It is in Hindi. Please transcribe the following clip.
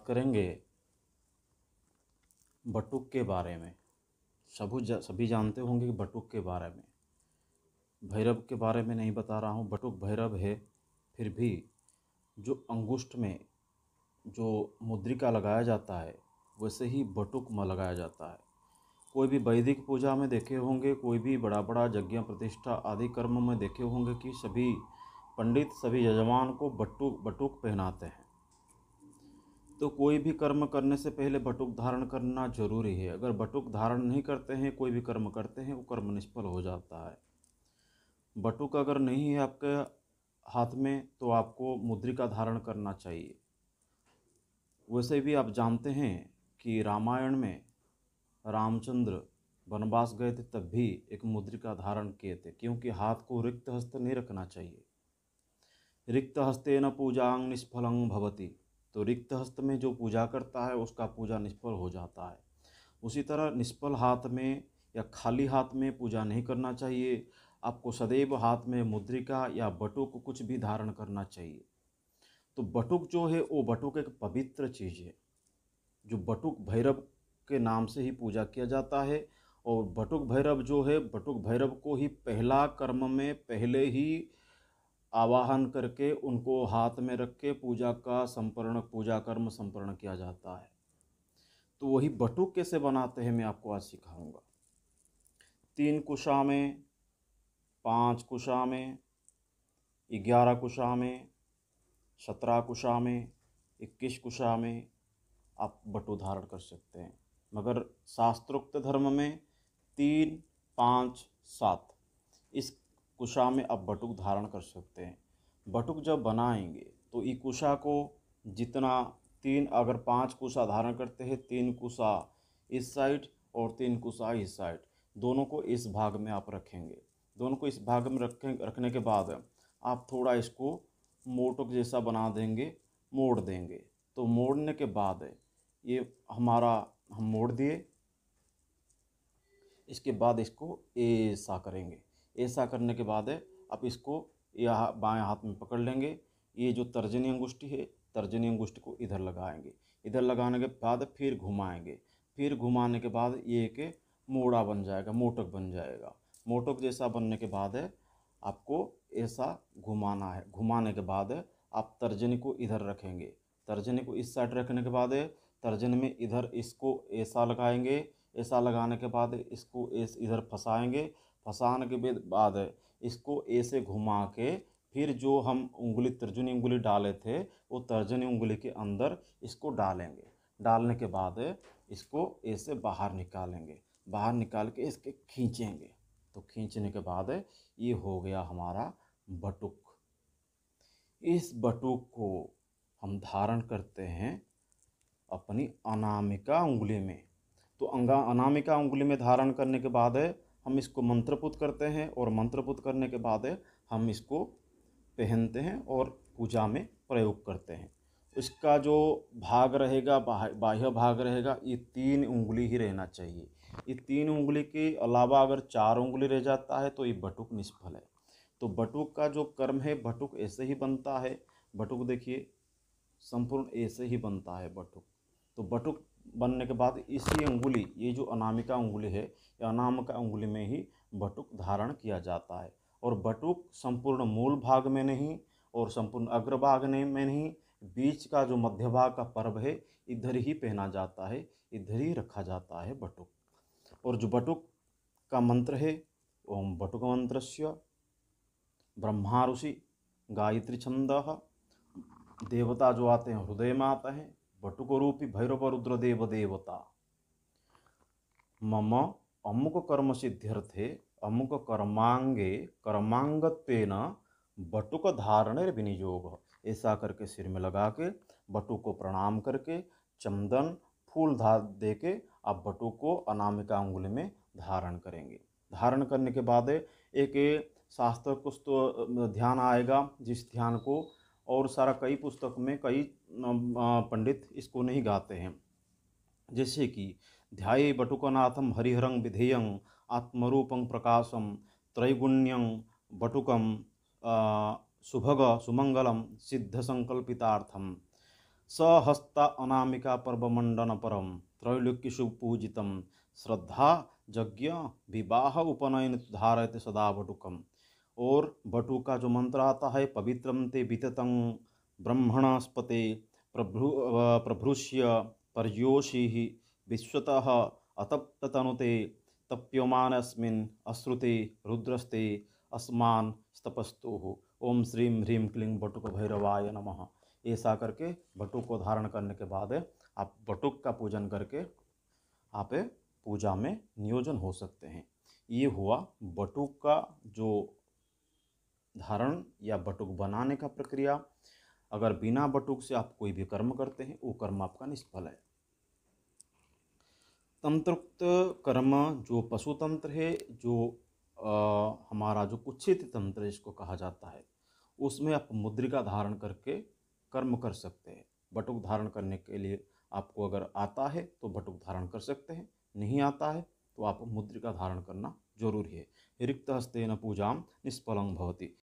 करेंगे बटुक के बारे में। सभी जानते होंगे कि बटुक के बारे में, भैरव के बारे में नहीं बता रहा हूँ। बटुक भैरव है, फिर भी जो अंगुष्ठ में जो मुद्रिका लगाया जाता है वैसे ही बटुक में लगाया जाता है। कोई भी वैदिक पूजा में देखे होंगे, कोई भी बड़ा बड़ा यज्ञ प्रतिष्ठा आदि कर्म में देखे होंगे कि सभी पंडित सभी यजमान को बटुक पहनाते हैं। तो कोई भी कर्म करने से पहले बटुक धारण करना जरूरी है। अगर बटुक धारण नहीं करते हैं, कोई भी कर्म करते हैं, वो कर्म निष्फल हो जाता है। बटुक अगर नहीं है आपके हाथ में तो आपको मुद्रिका धारण करना चाहिए। वैसे भी आप जानते हैं कि रामायण में रामचंद्र वनवास गए थे, तब भी एक मुद्रिका धारण किए थे, क्योंकि हाथ को रिक्त हस्त नहीं रखना चाहिए। रिक्त हस्तेन पूजांग निष्फलं भवति। तो रिक्त हस्त में जो पूजा करता है उसका पूजा निष्फल हो जाता है। उसी तरह निष्फल हाथ में या खाली हाथ में पूजा नहीं करना चाहिए। आपको सदैव हाथ में मुद्रिका या बटुक कुछ भी धारण करना चाहिए। तो बटुक जो है वो बटुक एक पवित्र चीज़ है, जो बटुक भैरव के नाम से ही पूजा किया जाता है। और बटुक भैरव जो है, बटुक भैरव को ही पहला कर्म में पहले ही आवाहन करके उनको हाथ में रख के पूजा कर्म संपन्न किया जाता है। तो वही बटुक कैसे बनाते हैं मैं आपको आज सिखाऊंगा। 3 कुशा में, 5 कुशा में, 11 कुशा में, 17 कुशा में, 21 कुशा में आप बटु धारण कर सकते हैं। मगर शास्त्रोक्त धर्म में 3, 5, 7 इस कुशा में आप बटुक धारण कर सकते हैं। बटुक जब बनाएंगे तो ई कुशा को जितना अगर 5 कुशा धारण करते हैं, 3 कुशा इस साइड और 3 कुशा इस साइड, दोनों को इस भाग में आप रखेंगे। दोनों को इस भाग में रखने के बाद आप थोड़ा इसको मोटक जैसा बना देंगे, मोड़ देंगे। तो मोड़ने के बाद ये हम मोड़ दिए। इसके बाद इसको ऐसा करेंगे। ऐसा करने के बाद आप इसको यह बाएं हाथ में पकड़ लेंगे। ये जो तर्जनी अंगुष्ठी है, तर्जनी अंगुष्ठी को इधर लगाएंगे। इधर लगाने के बाद फिर घुमाएंगे। फिर घुमाने के बाद ये एक मोड़ा बन जाएगा, मोटक बन जाएगा। मोटक जैसा बनने के बाद आपको ऐसा घुमाना है। घुमाने के बाद आप तर्जनी को इधर रखेंगे। तर्जनी को इस साइड रखने के बाद तर्जनी में इधर इसको ऐसा लगाएंगे। ऐसा लगाने के बाद इसको इधर फंसाएंगे। फंसाने के बाद इसको ऐसे घुमा के फिर जो हम उंगली तर्जनी उंगली डाले थे वो तर्जनी उंगली के अंदर इसको डालेंगे। डालने के बाद इसको ऐसे बाहर निकालेंगे। बाहर निकाल के इसके खींचेंगे। तो खींचने के बाद ये हो गया हमारा बटुक। इस बटुक को हम धारण करते हैं अपनी अनामिका उंगली में। तो अनामिका उंगली में धारण करने के बाद हम इसको मंत्रपुत करते हैं और मंत्रपुत करने के बाद हम इसको पहनते हैं और पूजा में प्रयोग करते हैं। इसका जो भाग रहेगा, बाह्य भाग रहेगा, ये 3 उंगली ही रहना चाहिए। ये 3 उंगली के अलावा अगर 4 उंगली रह जाता है तो ये बटुक निष्फल है। तो बटुक का जो कर्म है, बटुक ऐसे ही बनता है। बटुक देखिए संपूर्ण ऐसे ही बनता है बटुक। तो बटुक बनने के बाद इसी अंगुली, ये जो अनामिका उंगली है, या अनामिका उंगली में ही बटुक धारण किया जाता है। और बटुक संपूर्ण मूल भाग में नहीं और संपूर्ण अग्रभाग में नहीं, बीच का जो मध्य भाग का पर्व है इधर ही पहना जाता है, इधर ही रखा जाता है बटुक। और जो बटुक का मंत्र है, ओम बटुक मंत्रस्य ब्रह्मा ऋषि गायत्री छंदः। देवता जो आते हैं हृदय में आते हैं। बटुक रूपी भैरव रुद्र देव देवता मम अमुक कर्म सिद्ध्यर्थे अमुक कर्मांगे कर्मांगत्वेन बटुक धारणे विनियोग। ऐसा करके सिर में लगा के बटुक को प्रणाम करके चंदन फूल दे के आप बटुक को अनामिका उंगली में धारण करेंगे। धारण करने के बाद एक शास्त्र कुछ तो ध्यान आएगा, जिस ध्यान को और सारा कई पुस्तक में कई पंडित इसको नहीं गाते हैं। जैसे कि ध्याये बटुकनाथम हरिहरं विधेयं आत्मरूपं प्रकाशम त्रैगुण्यं बटुकम सुभग सुमंगलम सिद्ध संकल्पितार्थम। सहस्ता अनामिका पर्वमंडन परम त्रैलोक्यशु पूजितम श्रद्धा यज्ञ विवाह उपनयन धारयते सदा बटुकम। और बटुका जो मंत्र आता है, पवित्रम ते विततं ब्रह्मणस्पते प्रभृष्य पर्योषि विश्वतः अतप्ततनुते तप्यमानस्मिन् अश्रुते रुद्रस्ते अस्मान तपस्तुः। ओम श्रीम ह्रीम क्लीं बटुक भैरवाय नमः। ऐसा करके बटुक को धारण करने के बाद आप बटुक का पूजन करके आप पूजा में नियोजन हो सकते हैं। ये हुआ बटुक का जो धारण या बटुक बनाने का प्रक्रिया। अगर बिना बटुक से आप कोई भी कर्म करते हैं, वो कर्म आपका निष्फल है। तंत्रोक्त कर्म जो पशु तंत्र है, जो हमारा जो कुक्षित तंत्र इसको कहा जाता है, उसमें आप मुद्रिका धारण करके कर्म कर सकते हैं। बटुक धारण करने के लिए आपको अगर आता है तो बटुक धारण कर सकते हैं, नहीं आता है तो आप मुद्रिका धारण करना जरूरी है। रिक्त हस्तेन पूजाम निष्फलं भवति।